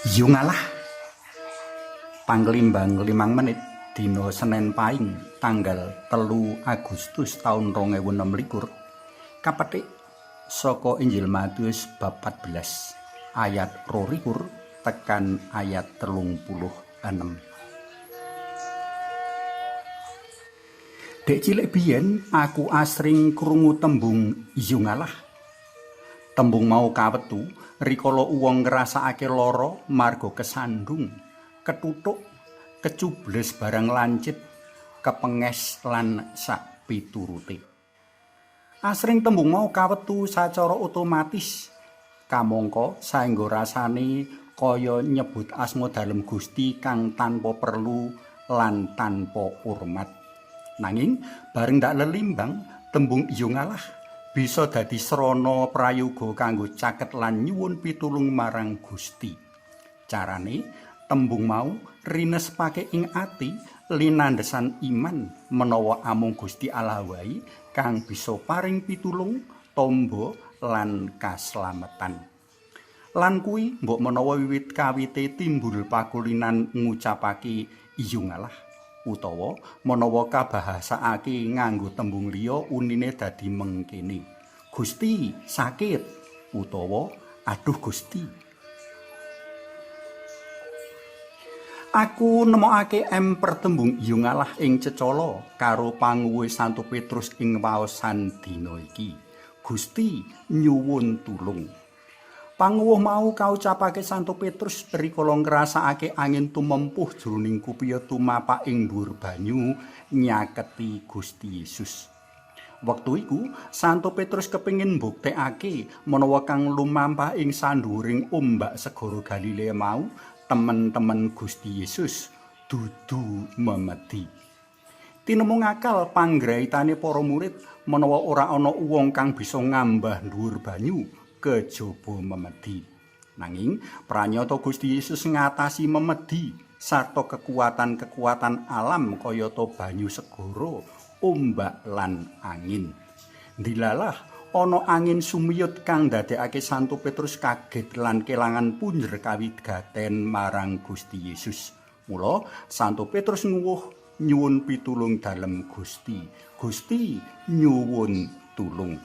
Yungalah Panglimbang 5 menit dina Senin Paing tanggal 3 Agustus taun 2026 kapetik saka Injil Matius bab 14 ayat 22 tekan ayat 36. Dek cilik biyen aku asring krungu tembung Yungalah. Tembung mau kawetu rikala wong ngrasakake lara marga kesandung, ketutuk, kecubles barang lancip, kepenges lan sak piturute. Asring tembung mau kawetu sacara otomatis kamangka saengga rasane kaya nyebut asma dalem Gusti kang tanpa perlu lan tanpa urmat. Nanging bareng ndak lelimbang tembung Yungalah bisa dadi srana prayoga kanggo caket lan nyuwun pitulung marang Gusti. Carane tembung mau rinespake ing ati linandhesan iman menawa amung Gusti Allah wae kang bisa paring pitulung, tombo lan kaslametan. Lan kuwi mbok menawa wiwit kawite timbul pakulinan ngucapake Yungalah utawa menawa kabahasakake nganggo tembung liya unine dadi mengkene. Gusti sakit utawa aduh Gusti. Aku nemokake emper tembung Yungalah ing cecala karo panguwuh Santo Petrus ing waosan dina iki. Gusti nyuwun tulung. Panguwuh mau kaucapake Santo Petrus rikala ngrasakake angin tumempuh jroning kupiya tumapak ing dhuwur banyu nyaketi Gusti Yesus. Wektu iku Santo Petrus kepengin mbuktekake menawa kang lumampah ing sandhuring ombak segara Galilea mau temen-temen Gusti Yesus dudu memedi. Tinemu ngakal panggraitane para murid menawa ora ana wong kang bisa ngambah dhuwur banyu kejaba memedi. Nanging pranyata Gusti Yesus ngatasi memedi sarta kekuatan-kekuatan alam kayata banyu segara, ombak lan angin. Ndilalah ana angin sumiyut kang ndadekake Santo Petrus kaget lan kelangan punjer kawigaten marang Gusti Yesus. Mula Santo Petrus nyuwun pitulung dalem Gusti. Gusti nyuwun tulung.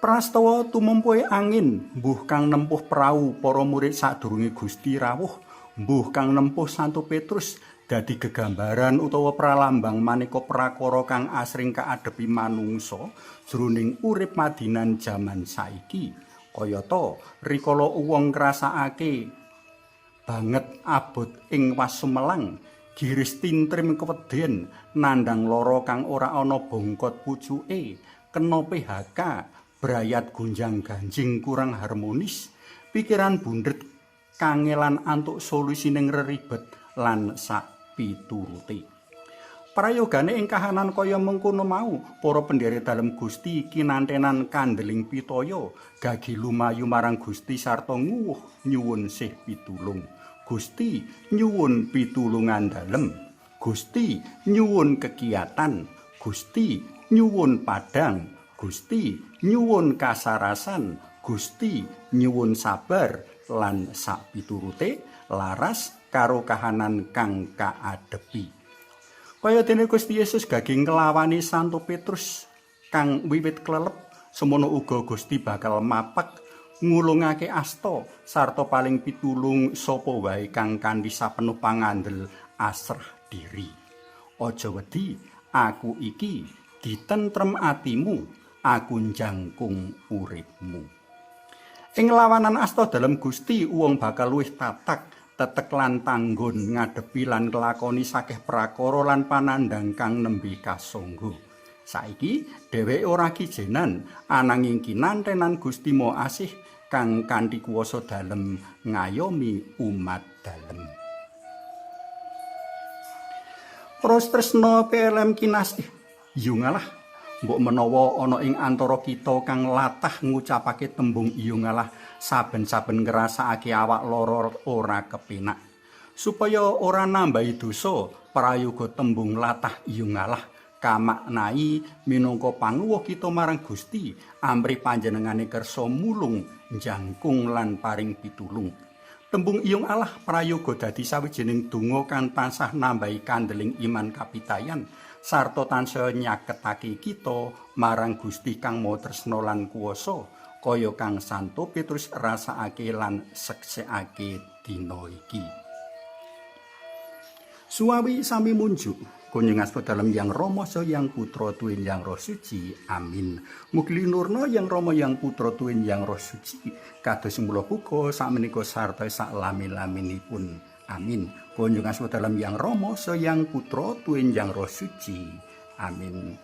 Prastawa tumempuhe angin, mbuh kang nempuh prau para murid sadurunge Gusti rawuh, mbuh kang nempuh Santo Petrus dadi gegambaran utawa pralambang maneka prakara kang asring kaadepi manungsa jroning urip madinan jaman saiki. Kayata rikala wong ngrasakake banget abot ing wasumelang, giris tintrim keweden, nandang lara kang ora ana bongkot pucuke, kena PHK, brayat gunjang-ganjing kurang harmonis, pikiran bundhet kangelan antuk solusine ngreribet lan sak piturute. Prayogane ing kahanan kaya mengkono mau, para pendherek dalem Gusti kinantenan kandeling pitaya, gagi lumayu marang Gusti sarta nyuwun sih pitulung. Gusti nyuwun pitulungan dalem. Gusti nyuwun kegiatan. Gusti nyuwun padang. Gusti nyuwun kasarasan, Gusti nyuwun sabar lan sak piturute laras karo kahanan kang kaadepi. Kaya dene Gusti Yesus gaging nglawani Santo Petrus kang wiwit klelep, semono uga Gusti bakal mapak ngulungake asta sarta paling pitulung sapa wae kang kanthi sapenuh pangandel asrah diri. Aja wedi, aku iki ditentrem atimu. Aku njangkung uripmu. Ing lawanan asta dalem Gusti wong bakal luwih tatak, tetek lan tanggon ngadepi lan nglakoni sakeh prakara lan panandhang kang nembe kasangga. Saiki dheweke ora kijenan ananging kinantenan Gusti Maha Asih kang kanthi kuwasa dalem ngayomi umat dalem. Pros tresna PLM kinasih Yungalah. Mbok menawa ana ing antara kita kang latah ngucapake tembung Yungalah saben-saben ngrasakake awak lara ora kepenak. Supaya ora nambahi dosa, prayoga tembung latah Yungalah kamaknai minangka panguwuh kita marang Gusti amrih panjenengane kersa mulung njangkung lan paring pitulung. Tembung Iyung Allah prayoga dadi sawijining donga kang tansah nambahi kandeling iman kapitayan sarta tansah nyaketake kita marang Gusti kang Maha Tresna lan kuwasa kaya kang Santo Petrus rasakake lan seksekake dina iki. Suwawi sami munjuk kunjung asma dalam Yang Rama Yang Putra Tuwin Yang Roh Suci. Amin. Mugi nurna Yang Rama Yang Putra Tuwin Yang Roh Suci kados mula buka sakmenika sarta sak lami-laminipun. Amin. Kunjung asma dalam Yang Rama Yang Putra Tuwin Yang Roh Suci. Amin.